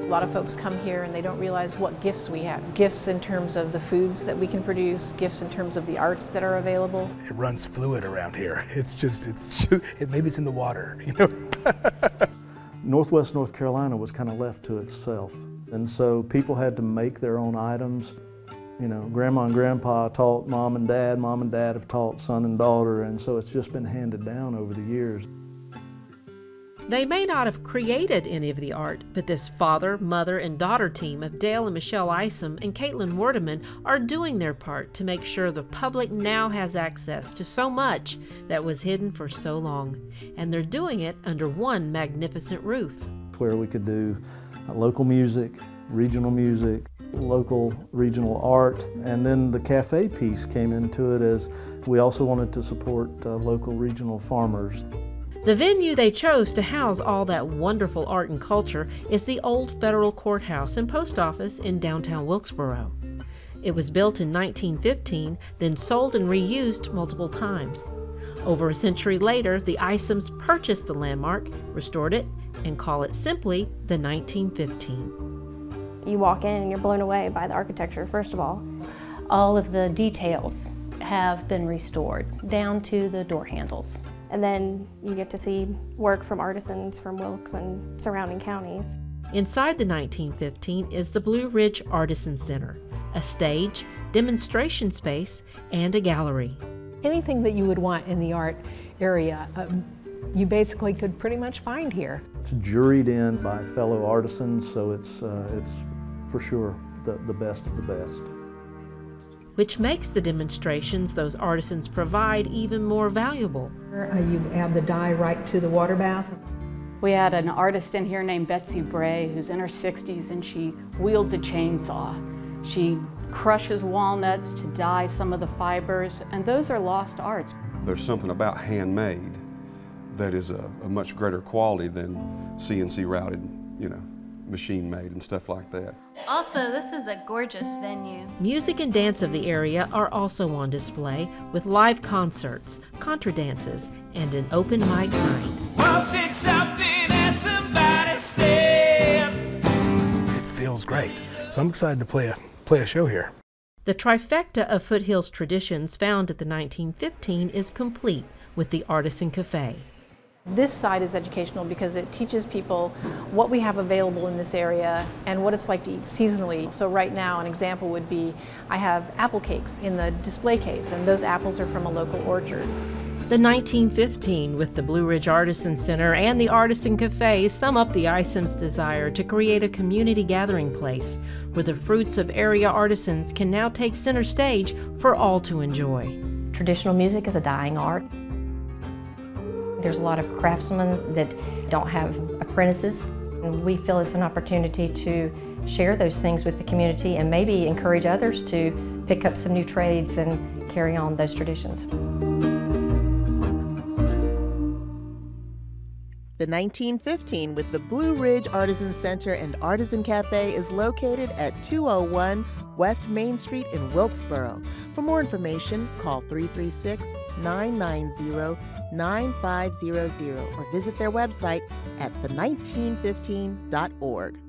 A lot of folks come here and they don't realize what gifts we have. Gifts in terms of the foods that we can produce, gifts in terms of the arts that are available. It runs fluid around here. Maybe it's in the water, you know? Northwest North Carolina was kind of left to itself. And so people had to make their own items. You know, Grandma and Grandpa taught Mom and Dad have taught son and daughter, and so it's just been handed down over the years. They may not have created any of the art, but this father, mother, and daughter team of Dale and Michelle Isom and Caitlin Wordeman are doing their part to make sure the public now has access to so much that was hidden for so long. And they're doing it under one magnificent roof. Where we could do local music, local regional art, and then the cafe piece came into it as we also wanted to support local regional farmers. The venue they chose to house all that wonderful art and culture is the old Federal Courthouse and Post Office in downtown Wilkesboro. It was built in 1915, then sold and reused multiple times. Over a century later, the Isoms purchased the landmark, restored it, and call it simply the 1915. You walk in and you're blown away by the architecture, first of all. All of the details have been restored, down to the door handles. And then you get to see work from artisans from Wilkes and surrounding counties. Inside the 1915 is the Blue Ridge Artisan Center, a stage, demonstration space, and a gallery. Anything that you would want in the art area, you basically could pretty much find here. It's juried in by fellow artisans, so it's for sure the best of the best. Which makes the demonstrations those artisans provide even more valuable. You add the dye right to the water bath. We had an artist in here named Betsy Bray, who's in her 60s, and she wields a chainsaw. She crushes walnuts to dye some of the fibers, and those are lost arts. There's something about handmade that is a much greater quality than CNC routed, you know, machine made and stuff like that. Also, this is a gorgeous venue. Music and dance of the area are also on display with live concerts, contra dances, and an open mic night. Once it's something that somebody said. It feels great. So I'm excited to play a show here. The trifecta of Foothills traditions found at the 1915 is complete with the Artisan Cafe. This side is educational because it teaches people what we have available in this area and what it's like to eat seasonally. So right now an example would be I have apple cakes in the display case, and those apples are from a local orchard. The 1915 with the Blue Ridge Artisan Center and the Artisan Cafe sum up the Isoms' desire to create a community gathering place where the fruits of area artisans can now take center stage for all to enjoy. Traditional music is a dying art. There's a lot of craftsmen that don't have apprentices, and we feel it's an opportunity to share those things with the community and maybe encourage others to pick up some new trades and carry on those traditions. The 1915 with the Blue Ridge Artisan Center and Artisan Cafe is located at 201 West Main Street in Wilkesboro. For more information, call 336-990-9500 or visit their website at the1915.org.